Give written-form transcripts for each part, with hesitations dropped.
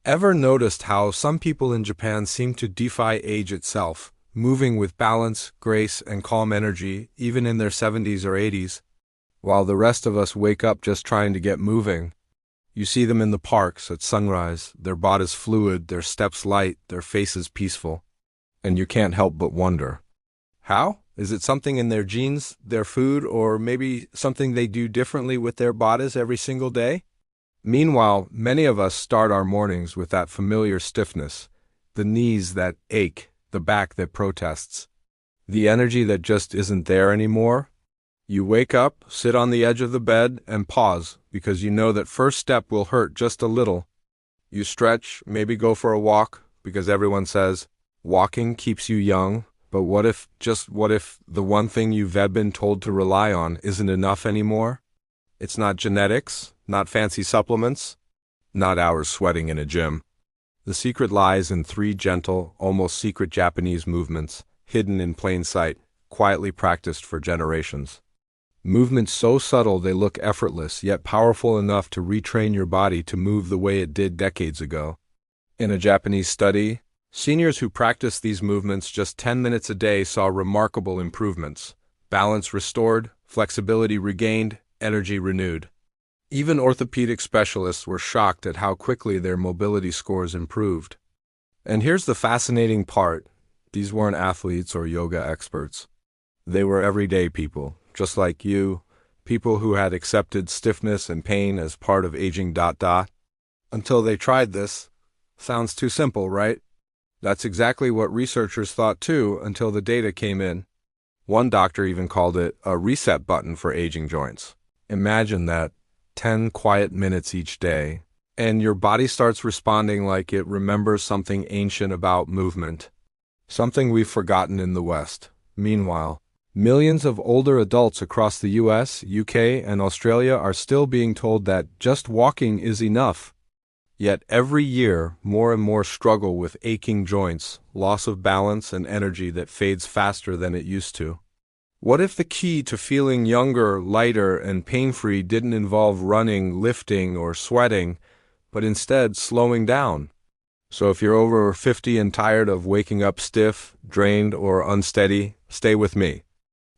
Ever noticed how some people in Japan seem to defy age itself, moving with balance, grace, and calm energy, even in their 70s or 80s, while the rest of us wake up just trying to get moving? You see them in the parks at sunrise, their bodies fluid, their steps light, their faces peaceful, and you can't help but wonder, how? Is it something in their genes, their food, or maybe something they do differently with their bodies every single day? Meanwhile, many of us start our mornings with that familiar stiffness, the knees that ache, the back that protests, the energy that just isn't there anymore. You wake up, sit on the edge of the bed, and pause, because you know that first step will hurt just a little. You stretch, maybe go for a walk, because everyone says, walking keeps you young. But what if, just what if, the one thing you've been told to rely on isn't enough anymore? It's not genetics, not fancy supplements, not hours sweating in a gym. The secret lies in three gentle, almost secret Japanese movements, hidden in plain sight, quietly practiced for generations. Movements so subtle they look effortless, yet powerful enough to retrain your body to move the way it did decades ago. In a Japanese study, seniors who practiced these movements just 10 minutes a day saw remarkable improvements. Balance restored, flexibility regained, energy renewed. Even orthopedic specialists were shocked at how quickly their mobility scores improved. And here's the fascinating part. These weren't athletes or yoga experts. They were everyday people, just like you, people who had accepted stiffness and pain as part of aging. Until they tried this. Sounds too simple, right? That's exactly what researchers thought too until the data came in. One doctor even called it a reset button for aging joints. Imagine that, 10 quiet minutes each day, and your body starts responding like it remembers something ancient about movement, something we've forgotten in the West. Meanwhile, millions of older adults across the US, UK, and Australia are still being told that just walking is enough. Yet every year, more and more struggle with aching joints, loss of balance, and energy that fades faster than it used to. What if the key to feeling younger, lighter, and pain-free didn't involve running, lifting, or sweating, but instead slowing down? So if you're over 50 and tired of waking up stiff, drained, or unsteady, stay with me.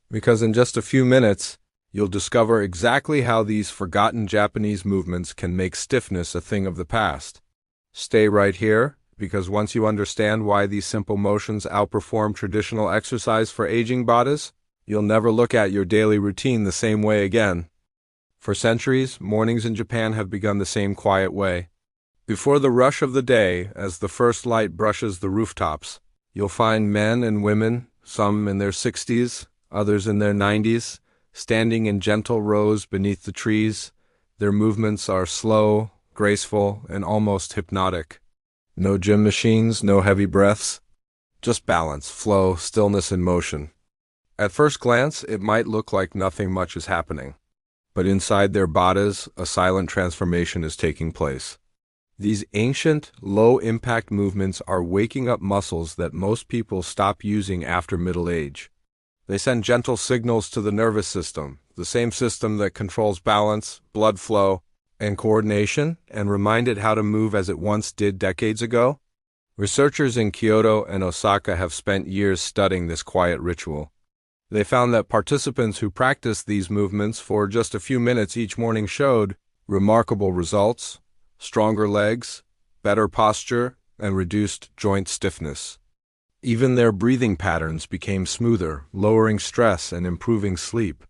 Because in just a few minutes, you'll discover exactly how these forgotten Japanese movements can make stiffness a thing of the past. Stay right here, because once you understand why these simple motions outperform traditional exercise for aging bodies, you'll never look at your daily routine the same way again. For centuries, mornings in Japan have begun the same quiet way. Before the rush of the day, as the first light brushes the rooftops, you'll find men and women, some in their 60s, others in their 90s, standing in gentle rows beneath the trees. Their movements are slow, graceful, and almost hypnotic. No gym machines, no heavy breaths. Just balance, flow, stillness, and motion. At first glance, it might look like nothing much is happening. But inside their bodies, a silent transformation is taking place. These ancient, low-impact movements are waking up muscles that most people stop using after middle age. They send gentle signals to the nervous system, the same system that controls balance, blood flow, and coordination, and remind it how to move as it once did decades ago. Researchers in Kyoto and Osaka have spent years studying this quiet ritual. They found that participants who practiced these movements for just a few minutes each morning showed remarkable results: stronger legs, better posture, and reduced joint stiffness. Even their breathing patterns became smoother, lowering stress and improving sleep.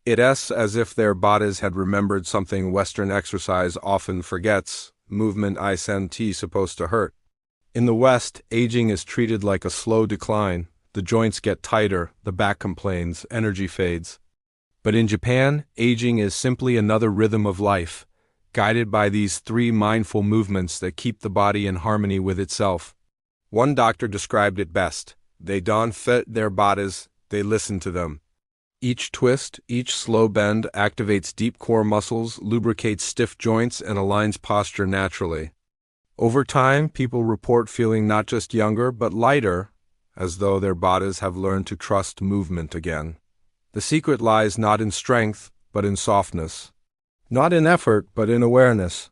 It's as if their bodies had remembered something Western exercise often forgets: movement isn't supposed to hurt. In the West, aging is treated like a slow decline. The joints get tighter, the back complains, energy fades. But in Japan, aging is simply another rhythm of life, guided by these three mindful movements that keep the body in harmony with itself. One doctor described it best: they don't fit their bodies, they listen to them. Each twist, each slow bend activates deep core muscles, lubricates stiff joints, and aligns posture naturally. Over time, people report feeling not just younger, but lighter, as though their bodies have learned to trust movement again. The secret lies not in strength, but in softness. Not in effort, but in awareness.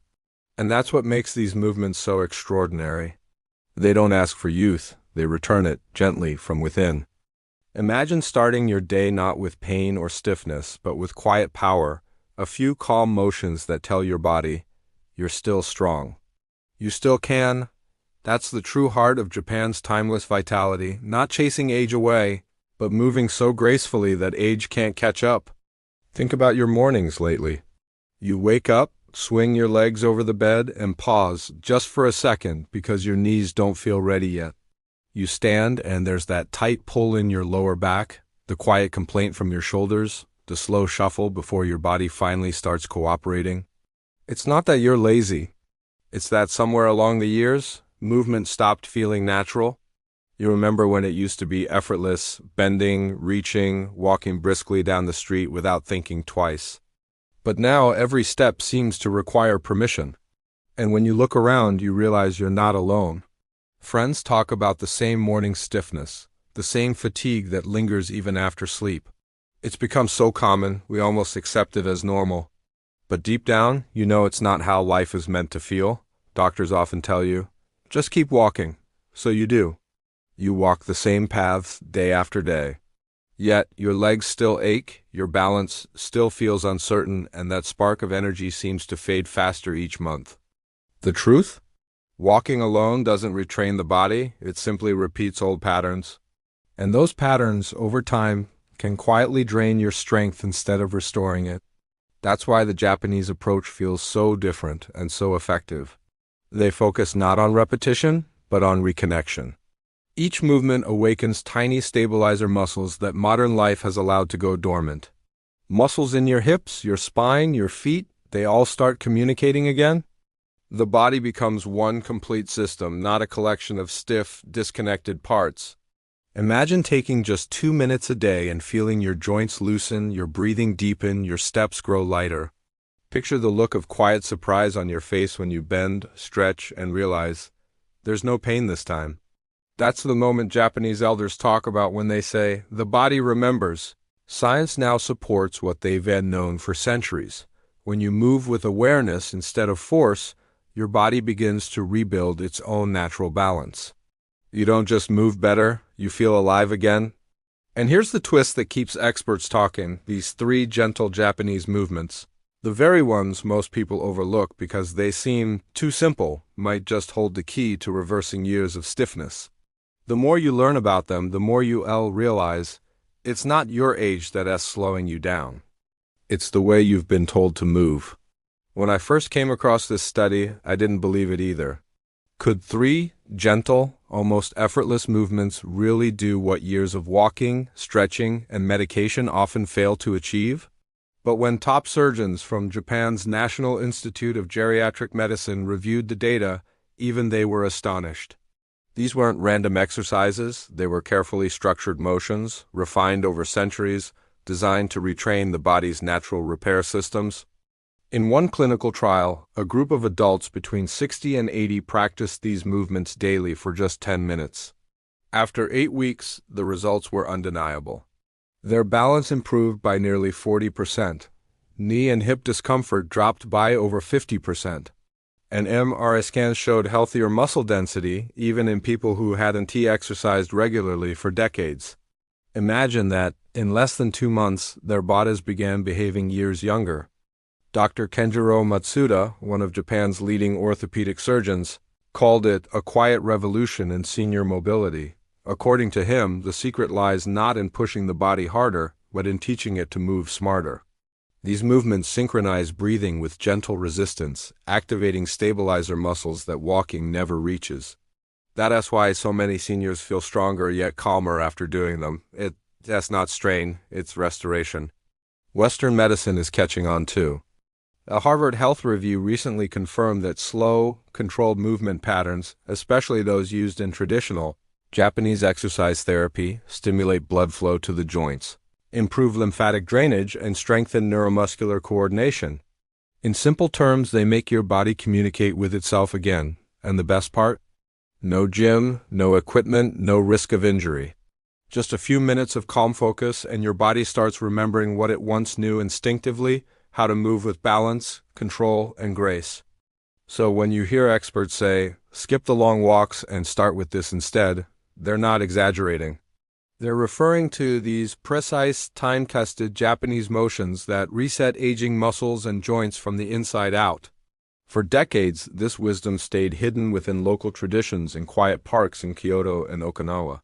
And that's what makes these movements so extraordinary. They don't ask for youth, they return it gently from within. Imagine starting your day not with pain or stiffness, but with quiet power, a few calm motions that tell your body, you're still strong. You still can. That's the true heart of Japan's timeless vitality, not chasing age away, but moving so gracefully that age can't catch up. Think about your mornings lately. You wake up, swing your legs over the bed, and pause just for a second because your knees don't feel ready yet. You stand and there's that tight pull in your lower back, the quiet complaint from your shoulders, the slow shuffle before your body finally starts cooperating. It's not that you're lazy. It's that somewhere along the years, movement stopped feeling natural. You remember when it used to be effortless, bending, reaching, walking briskly down the street without thinking twice. But now every step seems to require permission. And when you look around, you realize you're not alone. Friends talk about the same morning stiffness, the same fatigue that lingers even after sleep. It's become so common, we almost accept it as normal. But deep down, you know it's not how life is meant to feel. Doctors often tell you, just keep walking. So you do. You walk the same paths day after day. Yet, your legs still ache, your balance still feels uncertain, and that spark of energy seems to fade faster each month. The truth? Walking alone doesn't retrain the body, it simply repeats old patterns. And those patterns, over time, can quietly drain your strength instead of restoring it. That's why the Japanese approach feels so different and so effective. They focus not on repetition, but on reconnection. Each movement awakens tiny stabilizer muscles that modern life has allowed to go dormant. Muscles in your hips, your spine, your feet, they all start communicating again. The body becomes one complete system, not a collection of stiff, disconnected parts. Imagine taking just 2 minutes a day and feeling your joints loosen, your breathing deepen, your steps grow lighter. Picture the look of quiet surprise on your face when you bend, stretch, and realize, there's no pain this time. That's the moment Japanese elders talk about when they say, the body remembers. Science now supports what they've been known for centuries. When you move with awareness instead of force, your body begins to rebuild its own natural balance. You don't just move better, you feel alive again. And here's the twist that keeps experts talking, these 3 gentle Japanese movements. The very ones most people overlook because they seem too simple, might just hold the key to reversing years of stiffness. The more you learn about them, the more you'll realize it's not your age that's slowing you down. It's the way you've been told to move. When I first came across this study, I didn't believe it either. Could 3 gentle, almost effortless movements really do what years of walking, stretching, and medication often fail to achieve? But when top surgeons from Japan's National Institute of Geriatric Medicine reviewed the data, even they were astonished. These weren't random exercises, they were carefully structured motions, refined over centuries, designed to retrain the body's natural repair systems. In one clinical trial, a group of adults between 60 and 80 practiced these movements daily for just 10 minutes. After 8 weeks, the results were undeniable. Their balance improved by nearly 40%. Knee and hip discomfort dropped by over 50%. And MRI scans showed healthier muscle density even in people who hadn't exercised regularly for decades. Imagine that, in less than 2 months, their bodies began behaving years younger. Dr. Kenjiro Matsuda, one of Japan's leading orthopedic surgeons, called it a quiet revolution in senior mobility. According to him, the secret lies not in pushing the body harder, but in teaching it to move smarter. These movements synchronize breathing with gentle resistance, activating stabilizer muscles that walking never reaches. That's why so many seniors feel stronger yet calmer after doing them. That's not strain, it's restoration. Western medicine is catching on too. A Harvard Health Review recently confirmed that slow, controlled movement patterns, especially those used in traditional Japanese exercise therapy, stimulate blood flow to the joints, improve lymphatic drainage, and strengthen neuromuscular coordination. In simple terms, they make your body communicate with itself again. And the best part? No gym, no equipment, no risk of injury. Just a few minutes of calm focus and your body starts remembering what it once knew instinctively, how to move with balance, control, and grace. So when you hear experts say, skip the long walks and start with this instead, they're not exaggerating. They're referring to these precise, time-tested Japanese motions that reset aging muscles and joints from the inside out. For decades, this wisdom stayed hidden within local traditions in quiet parks in Kyoto and Okinawa.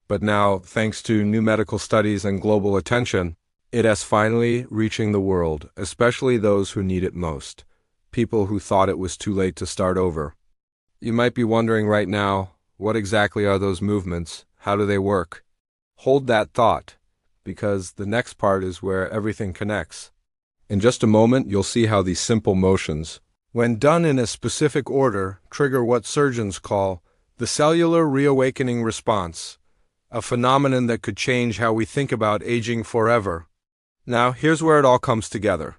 But now, thanks to new medical studies and global attention, it is finally reaching the world, especially those who need it most, people who thought it was too late to start over. You might be wondering right now, what exactly are those movements? How do they work? Hold that thought, because the next part is where everything connects. In just a moment, you'll see how these simple motions, when done in a specific order, trigger what surgeons call the cellular reawakening response, a phenomenon that could change how we think about aging forever. Now, here's where it all comes together.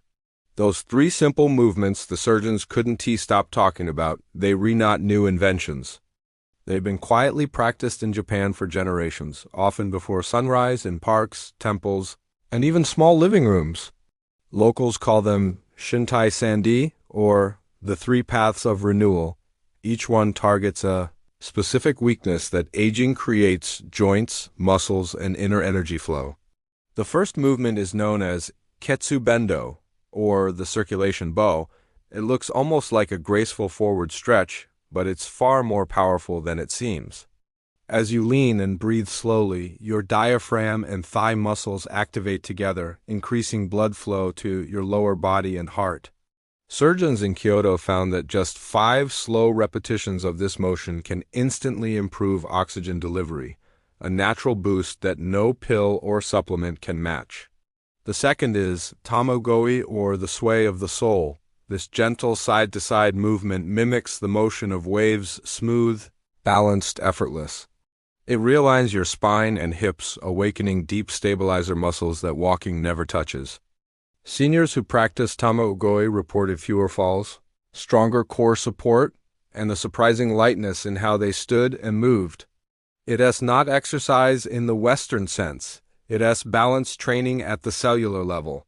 Those three simple movements the surgeons couldn't stop talking about, they were not new inventions. They've been quietly practiced in Japan for generations, often before sunrise in parks, temples, and even small living rooms. Locals call them Shintai Sandi, or the three paths of renewal. Each one targets a specific weakness that aging creates: joints, muscles, and inner energy flow. The first movement is known as Ketsu Bendo, or the circulation bow. It looks almost like a graceful forward stretch, but it's far more powerful than it seems. As you lean and breathe slowly, your diaphragm and thigh muscles activate together, increasing blood flow to your lower body and heart. Surgeons in Kyoto found that just 5 slow repetitions of this motion can instantly improve oxygen delivery, a natural boost that no pill or supplement can match. The second is Tamogoi, or the sway of the soul. This gentle side-to-side movement mimics the motion of waves, smooth, balanced, effortless. It realigns your spine and hips, awakening deep stabilizer muscles that walking never touches. Seniors who practiced Tamogoi reported fewer falls, stronger core support, and a surprising lightness in how they stood and moved. It is not exercise in the Western sense. It is balance training at the cellular level.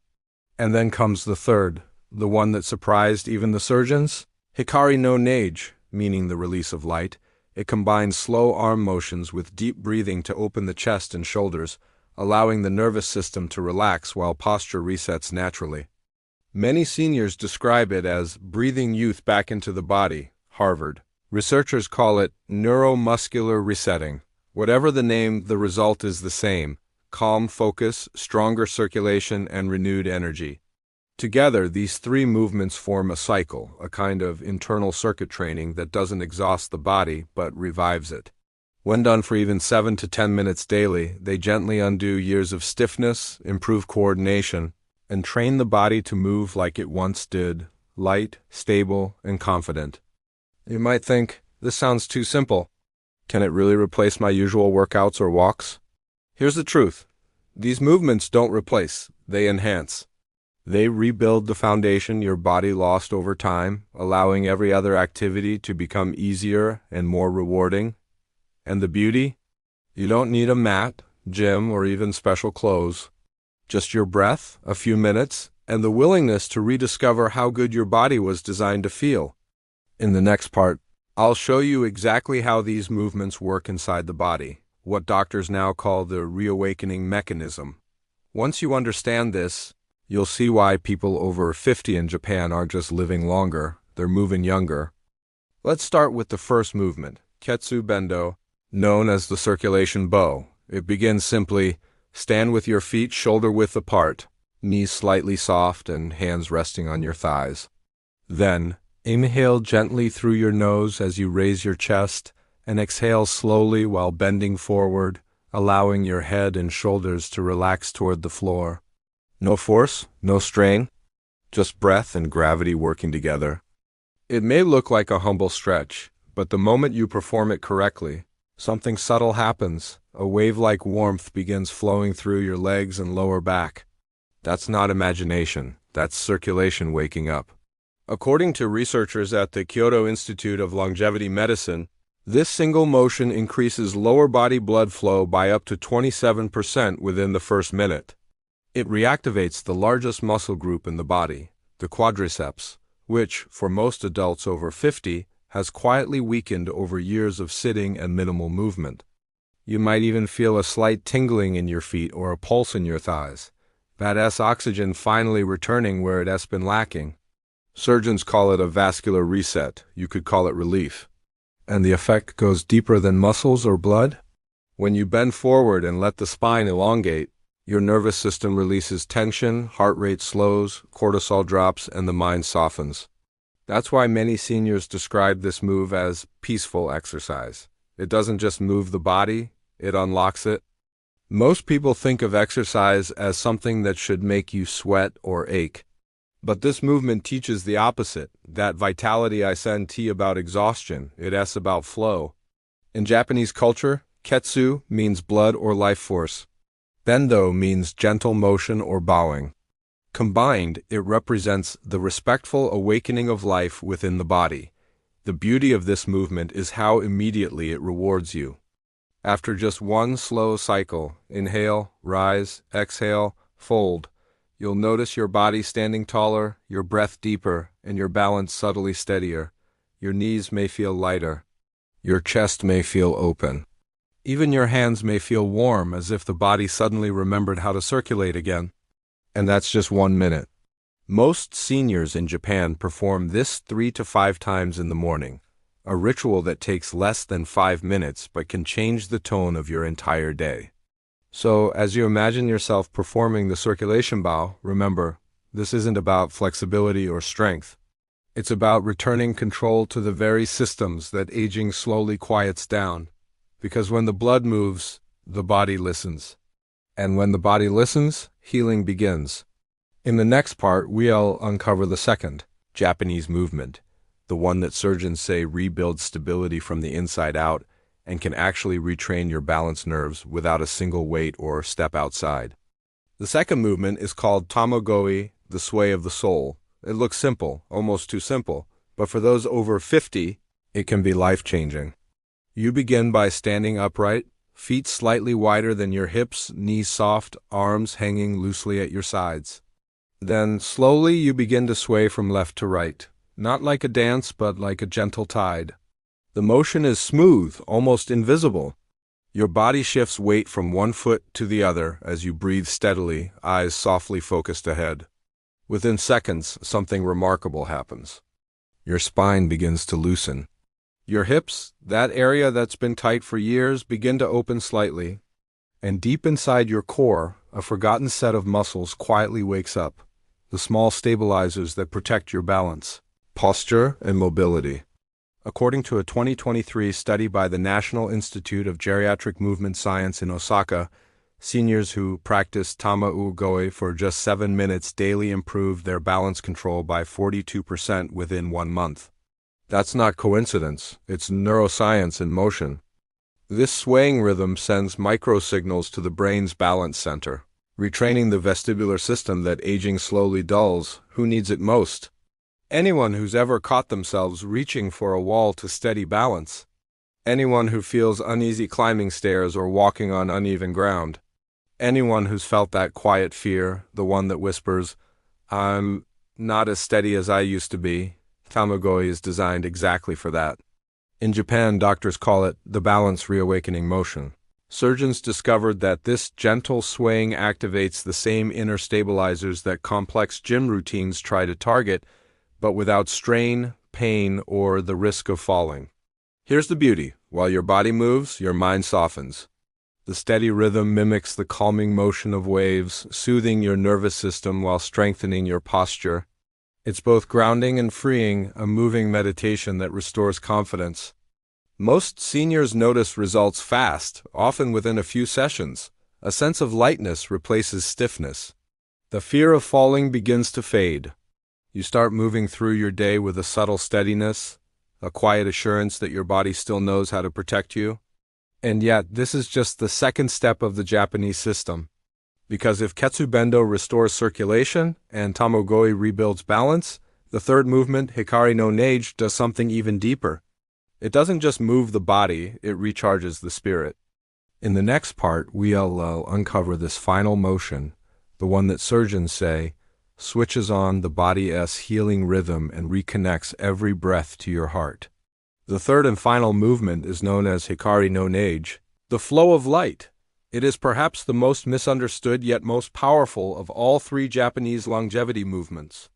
And then comes the third, the one that surprised even the surgeons, Hikari no Nage, meaning the release of light. It combines slow arm motions with deep breathing to open the chest and shoulders, allowing the nervous system to relax while posture resets naturally. Many seniors describe it as breathing youth back into the body. Harvard. Researchers call it neuromuscular resetting. Whatever the name, the result is the same: calm focus, stronger circulation, and renewed energy. Together, these three movements form a cycle, a kind of internal circuit training that doesn't exhaust the body but revives it. When done for even 7 to 10 minutes daily, they gently undo years of stiffness, improve coordination, and train the body to move like it once did, light, stable, and confident. You might think, this sounds too simple. Can it really replace my usual workouts or walks? Here's the truth. These movements don't replace, they enhance. They rebuild the foundation your body lost over time, allowing every other activity to become easier and more rewarding. And the beauty? You don't need a mat, gym, or even special clothes. Just your breath, a few minutes, and the willingness to rediscover how good your body was designed to feel. In the next part, I'll show you exactly how these movements work inside the body, what doctors now call the reawakening mechanism. Once you understand this, you'll see why people over 50 in Japan aren't just living longer, they're moving younger. Let's start with the first movement, Ketsu Bendo, known as the circulation bow. It begins simply: stand with your feet shoulder-width apart, knees slightly soft and hands resting on your thighs. Then, inhale gently through your nose as you raise your chest, and exhale slowly while bending forward, allowing your head and shoulders to relax toward the floor. No force, no strain, just breath and gravity working together. It may look like a humble stretch, but the moment you perform it correctly, something subtle happens. A wave-like warmth begins flowing through your legs and lower back. That's not imagination, that's circulation waking up. According to researchers at the Kyoto Institute of Longevity Medicine, this single motion increases lower body blood flow by up to 27% within the first minute. It reactivates the largest muscle group in the body, the quadriceps, which, for most adults over 50, has quietly weakened over years of sitting and minimal movement. You might even feel a slight tingling in your feet or a pulse in your thighs. That's oxygen finally returning where it has been lacking. Surgeons call it a vascular reset. You could call it relief. And the effect goes deeper than muscles or blood. When you bend forward and let the spine elongate, your nervous system releases tension, heart rate slows, cortisol drops, and the mind softens. That's why many seniors describe this move as peaceful exercise. It doesn't just move the body, it unlocks it. Most people think of exercise as something that should make you sweat or ache. But this movement teaches the opposite. That vitality I sent about exhaustion, it's about flow. In Japanese culture, ketsu means blood or life force. Bendo means gentle motion or bowing. Combined, it represents the respectful awakening of life within the body. The beauty of this movement is how immediately it rewards you. After just one slow cycle, inhale, rise, exhale, fold, you'll notice your body standing taller, your breath deeper, and your balance subtly steadier. Your knees may feel lighter. Your chest may feel open. Even your hands may feel warm, as if the body suddenly remembered how to circulate again. And that's just 1 minute. Most seniors in Japan perform this 3 to 5 times in the morning, a ritual that takes less than 5 minutes but can change the tone of your entire day. So, as you imagine yourself performing the circulation bow, remember, this isn't about flexibility or strength. It's about returning control to the very systems that aging slowly quiets down. Because when the blood moves, the body listens. And when the body listens, healing begins. In the next part, we'll uncover the second, Japanese movement, the one that surgeons say rebuilds stability from the inside out and can actually retrain your balance nerves without a single weight or step outside. The second movement is called tamagoi, the sway of the soul. It looks simple, almost too simple, but for those over 50, it can be life-changing. You begin by standing upright, feet slightly wider than your hips, knees soft, arms hanging loosely at your sides. Then, slowly you begin to sway from left to right, not like a dance, but like a gentle tide. The motion is smooth, almost invisible. Your body shifts weight from one foot to the other as you breathe steadily, eyes softly focused ahead. Within seconds, something remarkable happens. Your spine begins to loosen. Your hips, that area that's been tight for years, begin to open slightly. And deep inside your core, a forgotten set of muscles quietly wakes up. The small stabilizers that protect your balance, posture, and mobility. According to a 2023 study by the National Institute of Geriatric Movement Science in Osaka, seniors who practiced tama-u-goi for just 7 minutes daily improved their balance control by 42% within 1 month. That's not coincidence, it's neuroscience in motion. This swaying rhythm sends microsignals to the brain's balance center, retraining the vestibular system that aging slowly dulls. Who needs it most? Anyone who's ever caught themselves reaching for a wall to steady balance. Anyone who feels uneasy climbing stairs or walking on uneven ground. Anyone who's felt that quiet fear, the one that whispers, "I'm not as steady as I used to be." Tamagoi is designed exactly for that. In Japan, doctors call it the balance reawakening motion. Surgeons discovered that this gentle swaying activates the same inner stabilizers that complex gym routines try to target, but without strain, pain, or the risk of falling. Here's the beauty. While your body moves, your mind softens. The steady rhythm mimics the calming motion of waves, soothing your nervous system while strengthening your posture. It's both grounding and freeing, a moving meditation that restores confidence. Most seniors notice results fast, often within a few sessions. A sense of lightness replaces stiffness. The fear of falling begins to fade. You start moving through your day with a subtle steadiness, a quiet assurance that your body still knows how to protect you. And yet, this is just the second step of the Japanese system. Because if Ketsubendo restores circulation and Tamagoi rebuilds balance, the third movement, Hikari no Nage, does something even deeper. It doesn't just move the body, it recharges the spirit. In the next part, we'll uncover this final motion, the one that surgeons say switches on the body's healing rhythm and reconnects every breath to your heart. The third and final movement is known as Hikari no Neige, the flow of light. It is perhaps the most misunderstood yet most powerful of all three Japanese longevity movements.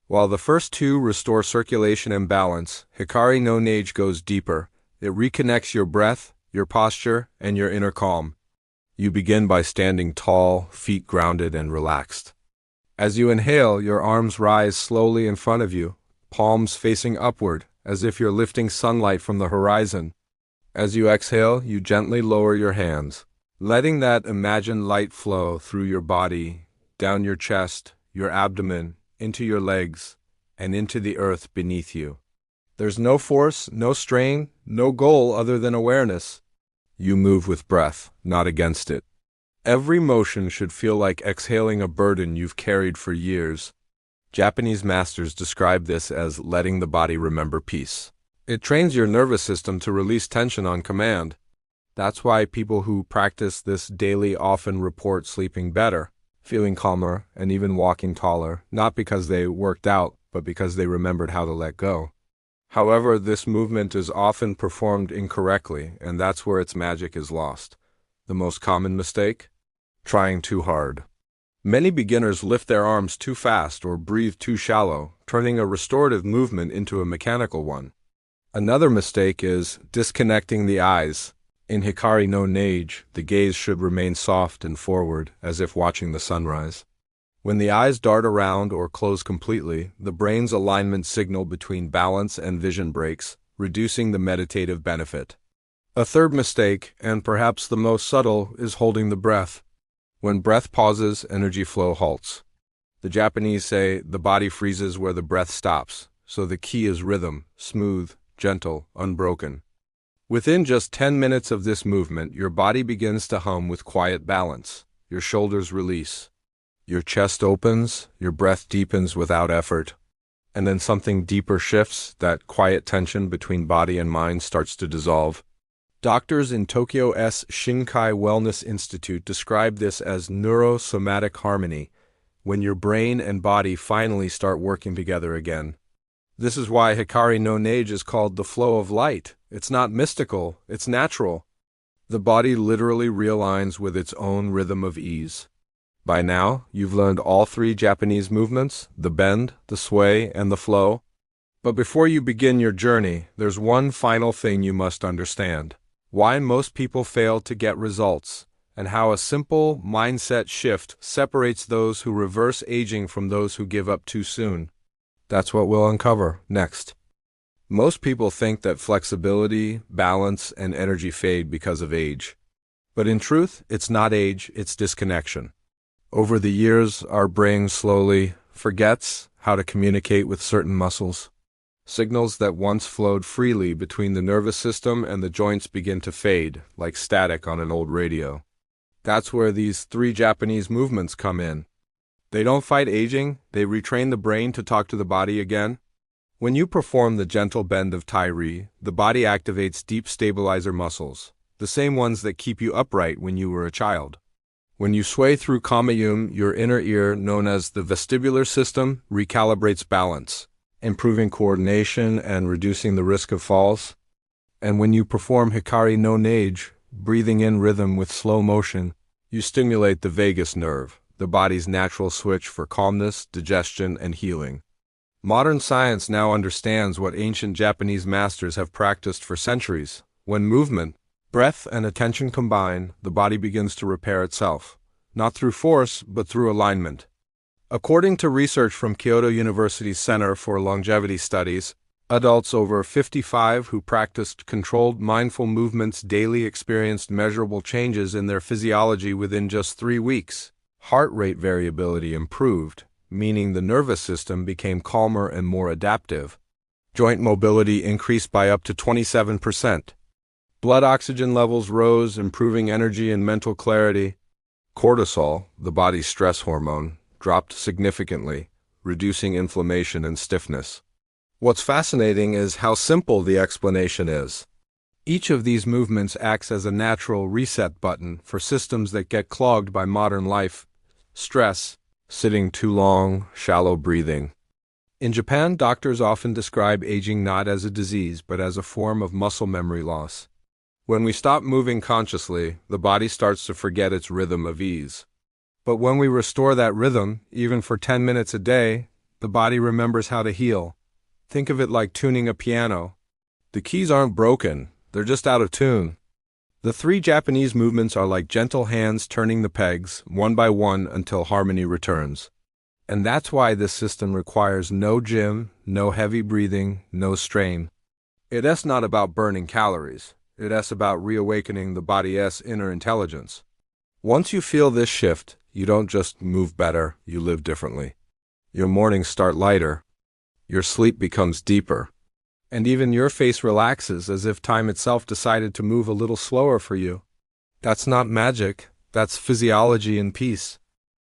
While the first two restore circulation and balance, Hikari no Neige goes deeper. It reconnects your breath, your posture, and your inner calm. You begin by standing tall, feet grounded and relaxed. As you inhale, your arms rise slowly in front of you, palms facing upward, as if you're lifting sunlight from the horizon. As you exhale, you gently lower your hands, letting that imagined light flow through your body, down your chest, your abdomen, into your legs, and into the earth beneath you. There's no force, no strain, no goal other than awareness. You move with breath, not against it. Every motion should feel like exhaling a burden you've carried for years. Japanese masters describe this as letting the body remember peace. It trains your nervous system to release tension on command. That's why people who practice this daily often report sleeping better, feeling calmer, and even walking taller, not because they worked out, but because they remembered how to let go. However, this movement is often performed incorrectly, and that's where its magic is lost. The most common mistake? Trying too hard. Many beginners lift their arms too fast or breathe too shallow, turning a restorative movement into a mechanical one. Another mistake is disconnecting the eyes. In Hikari no Neige, the gaze should remain soft and forward, as if watching the sunrise. When the eyes dart around or close completely, the brain's alignment signal between balance and vision breaks, reducing the meditative benefit. A third mistake, and perhaps the most subtle, is holding the breath. When breath pauses, energy flow halts. The Japanese say the body freezes where the breath stops, so the key is rhythm, smooth, gentle, unbroken. Within just 10 minutes of this movement, your body begins to hum with quiet balance. Your shoulders release. Your chest opens, your breath deepens without effort. And then something deeper shifts, that quiet tension between body and mind starts to dissolve. Doctors in Tokyo's Shinkai Wellness Institute describe this as neurosomatic harmony, when your brain and body finally start working together again. This is why Hikari no Neige is called the flow of light. It's not mystical, it's natural. The body literally realigns with its own rhythm of ease. By now, you've learned all three Japanese movements, the bend, the sway, and the flow. But before you begin your journey, there's one final thing you must understand. Why most people fail to get results, and how a simple mindset shift separates those who reverse aging from those who give up too soon. That's what we'll uncover next. Most people think that flexibility, balance, and energy fade because of age. But in truth, it's not age, it's disconnection. Over the years, our brain slowly forgets how to communicate with certain muscles. Signals that once flowed freely between the nervous system and the joints begin to fade, like static on an old radio. That's where these three Japanese movements come in. They don't fight aging, they retrain the brain to talk to the body again. When you perform the gentle bend of Tairi, the body activates deep stabilizer muscles, the same ones that keep you upright when you were a child. When you sway through Kamayum, your inner ear, known as the vestibular system, recalibrates balance, improving coordination and reducing the risk of falls. And when you perform Hikari no Neige, breathing in rhythm with slow motion, you stimulate the vagus nerve, the body's natural switch for calmness, digestion, and healing. Modern science now understands what ancient Japanese masters have practiced for centuries. When movement, breath, and attention combine, the body begins to repair itself, not through force, but through alignment. According to research from Kyoto University's Center for Longevity Studies, adults over 55 who practiced controlled mindful movements daily experienced measurable changes in their physiology within just 3 weeks. Heart rate variability improved, meaning the nervous system became calmer and more adaptive. Joint mobility increased by up to 27%. Blood oxygen levels rose, improving energy and mental clarity. Cortisol, the body's stress hormone, dropped significantly, reducing inflammation and stiffness. What's fascinating is how simple the explanation is. Each of these movements acts as a natural reset button for systems that get clogged by modern life, stress, sitting too long, shallow breathing. In Japan, doctors often describe aging not as a disease, but as a form of muscle memory loss. When we stop moving consciously, the body starts to forget its rhythm of ease. But when we restore that rhythm, even for 10 minutes a day, the body remembers how to heal. Think of it like tuning a piano. The keys aren't broken, they're just out of tune. The 3 Japanese movements are like gentle hands turning the pegs, one by one, until harmony returns. And that's why this system requires no gym, no heavy breathing, no strain. It's not about burning calories. It's about reawakening the body's inner intelligence. Once you feel this shift, you don't just move better, you live differently. Your mornings start lighter. Your sleep becomes deeper. And even your face relaxes as if time itself decided to move a little slower for you. That's not magic, that's physiology in peace.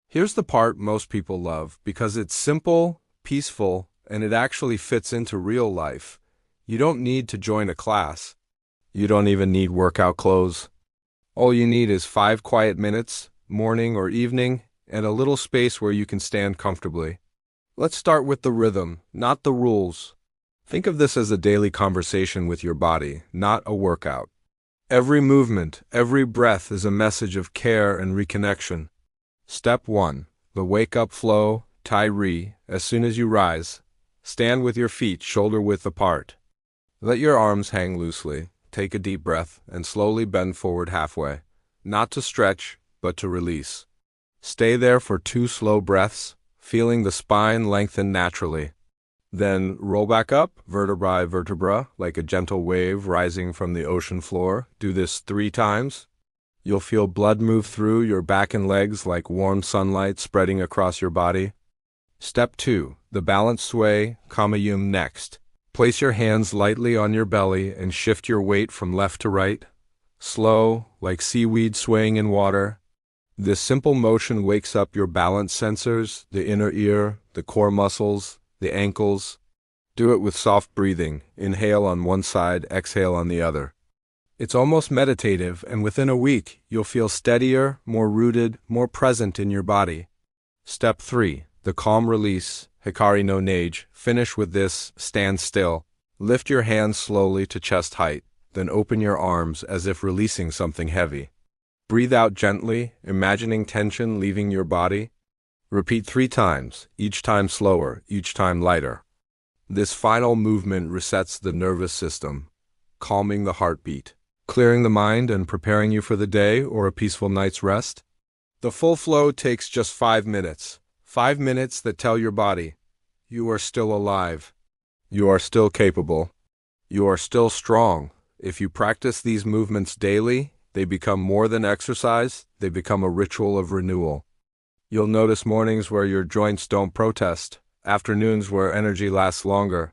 Here's the part most people love, because it's simple, peaceful, and it actually fits into real life. You don't need to join a class. You don't even need workout clothes. All you need is 5 quiet minutes, morning or evening, and a little space where you can stand comfortably. Let's start with the rhythm, not the rules. Think of this as a daily conversation with your body, not a workout. Every movement, every breath is a message of care and reconnection. Step 1. The wake-up flow, Tai Re. As soon as you rise, stand with your feet shoulder-width apart. Let your arms hang loosely. Take a deep breath and slowly bend forward halfway. Not to stretch, but to release. Stay there for 2 slow breaths, feeling the spine lengthen naturally. Then roll back up, vertebra by vertebra, like a gentle wave rising from the ocean floor. Do this 3 times. You'll feel blood move through your back and legs like warm sunlight spreading across your body. Step 2. The balance sway, Kamayum next. Place your hands lightly on your belly and shift your weight from left to right. Slow, like seaweed swaying in water. This simple motion wakes up your balance sensors, the inner ear, the core muscles, the ankles. Do it with soft breathing. Inhale on one side, exhale on the other. It's almost meditative, and within a week, you'll feel steadier, more rooted, more present in your body. Step 3. The calm release, Hikari no Nage. Finish with this, stand still. Lift your hands slowly to chest height, then open your arms as if releasing something heavy. Breathe out gently, imagining tension leaving your body. Repeat 3 times, each time slower, each time lighter. This final movement resets the nervous system, calming the heartbeat, clearing the mind and preparing you for the day or a peaceful night's rest. The full flow takes just 5 minutes. 5 minutes that tell your body, you are still alive. You are still capable. You are still strong. If you practice these movements daily, they become more than exercise, they become a ritual of renewal. You'll notice mornings where your joints don't protest, afternoons where energy lasts longer,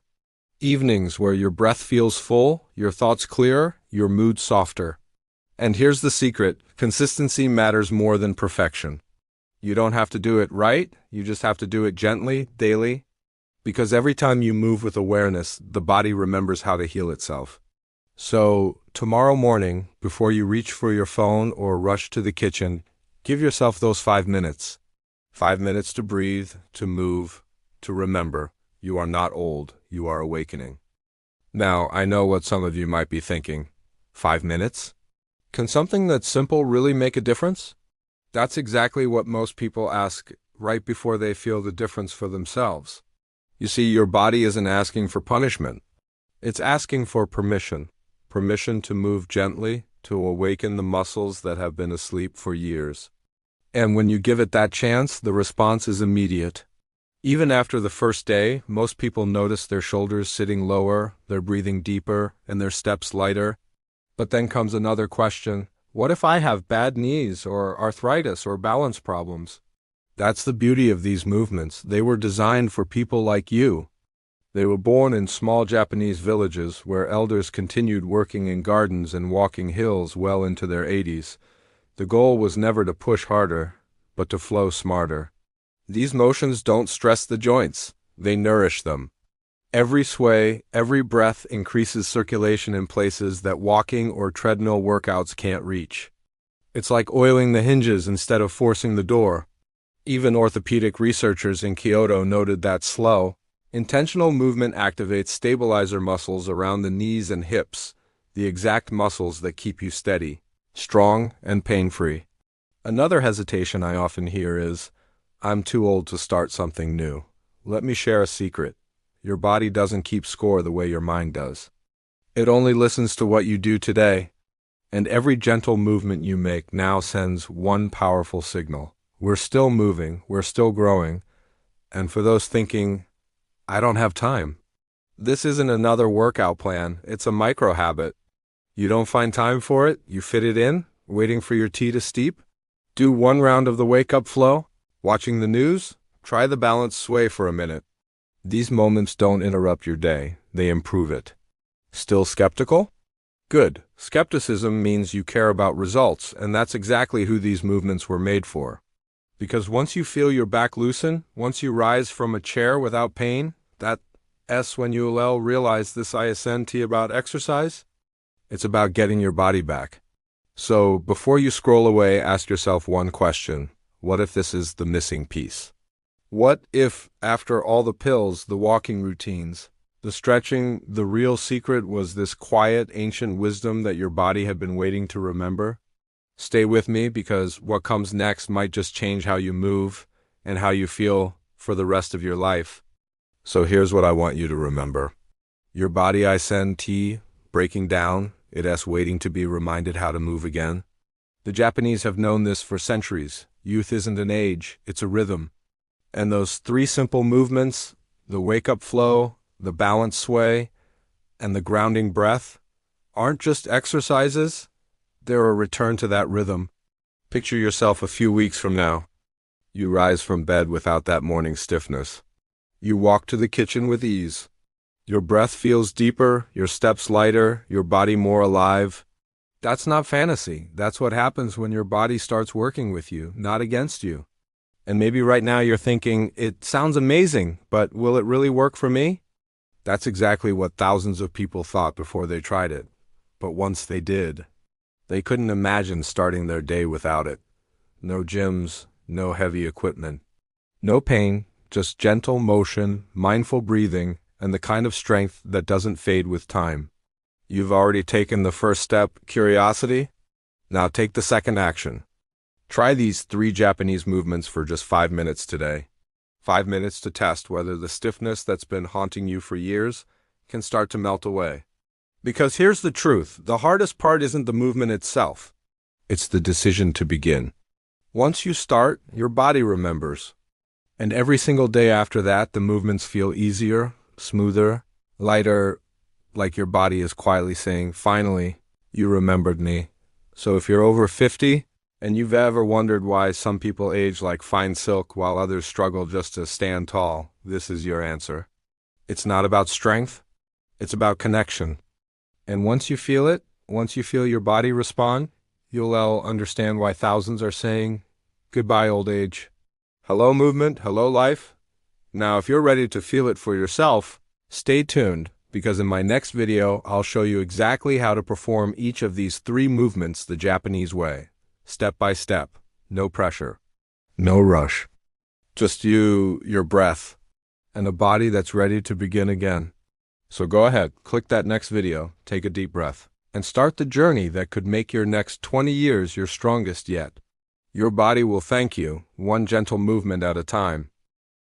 evenings where your breath feels full, your thoughts clearer, your mood softer. And here's the secret, consistency matters more than perfection. You don't have to do it right, you just have to do it gently, daily. Because every time you move with awareness, the body remembers how to heal itself. So, tomorrow morning, before you reach for your phone or rush to the kitchen, give yourself those 5 minutes. 5 minutes to breathe, to move, to remember. You are not old, you are awakening. Now, I know what some of you might be thinking. 5 minutes? Can something that simple really make a difference? That's exactly what most people ask right before they feel the difference for themselves. You see, your body isn't asking for punishment. It's asking for permission. Permission to move gently, to awaken the muscles that have been asleep for years. And when you give it that chance, the response is immediate. Even after the first day, most people notice their shoulders sitting lower, their breathing deeper, and their steps lighter. But then comes another question. What if I have bad knees or arthritis or balance problems? That's the beauty of these movements. They were designed for people like you. They were born in small Japanese villages where elders continued working in gardens and walking hills well into their 80s. The goal was never to push harder, but to flow smarter. These motions don't stress the joints. They nourish them. Every sway, every breath increases circulation in places that walking or treadmill workouts can't reach. It's like oiling the hinges instead of forcing the door. Even orthopedic researchers in Kyoto noted that slow, intentional movement activates stabilizer muscles around the knees and hips, the exact muscles that keep you steady, strong, and pain-free. Another hesitation I often hear is, "I'm too old to start something new." Let me share a secret. Your body doesn't keep score the way your mind does. It only listens to what you do today, and every gentle movement you make now sends one powerful signal. We're still moving, we're still growing, and for those thinking, "I don't have time," this isn't another workout plan, it's a micro habit. You don't find time for it, you fit it in, waiting for your tea to steep? Do one round of the wake-up flow, watching the news, try the balanced sway for a minute. These moments don't interrupt your day, they improve it. Still skeptical? Good. Skepticism means you care about results, and that's exactly who these movements were made for. Because once you feel your back loosen, once you rise from a chair without pain, that's when you'll realize this isn't about exercise. It's about getting your body back. So, before you scroll away, ask yourself one question. What if this is the missing piece? What if, after all the pills, the walking routines, the stretching, the real secret was this quiet, ancient wisdom that your body had been waiting to remember? Stay with me, because what comes next might just change how you move and how you feel for the rest of your life. So here's what I want you to remember. Your body isn't breaking down, it's waiting to be reminded how to move again. The Japanese have known this for centuries. Youth isn't an age, it's a rhythm. And those three simple movements, the wake-up flow, the balanced sway, and the grounding breath, aren't just exercises, they're a return to that rhythm. Picture yourself a few weeks from now. You rise from bed without that morning stiffness. You walk to the kitchen with ease. Your breath feels deeper, your steps lighter, your body more alive. That's not fantasy. That's what happens when your body starts working with you, not against you. And maybe right now you're thinking, "It sounds amazing, but will it really work for me?" That's exactly what thousands of people thought before they tried it. But once they did, they couldn't imagine starting their day without it. No gyms, no heavy equipment. No pain, just gentle motion, mindful breathing, and the kind of strength that doesn't fade with time. You've already taken the first step, curiosity. Now take the second action. Try these 3 Japanese movements for just 5 minutes today. 5 minutes to test whether the stiffness that's been haunting you for years can start to melt away. Because here's the truth, the hardest part isn't the movement itself. It's the decision to begin. Once you start, your body remembers. And every single day after that, the movements feel easier, smoother, lighter, like your body is quietly saying, "Finally, you remembered me." So if you're over 50, and you've ever wondered why some people age like fine silk while others struggle just to stand tall, this is your answer. It's not about strength, it's about connection. And once you feel it, once you feel your body respond, you'll understand why thousands are saying, "Goodbye, old age." Hello, movement. Hello, life. Now, if you're ready to feel it for yourself, stay tuned, because in my next video, I'll show you exactly how to perform each of these 3 movements the Japanese way. Step by step. No pressure. No rush. Just you, your breath, and a body that's ready to begin again. So go ahead, click that next video, take a deep breath, and start the journey that could make your next 20 years your strongest yet. Your body will thank you, one gentle movement at a time.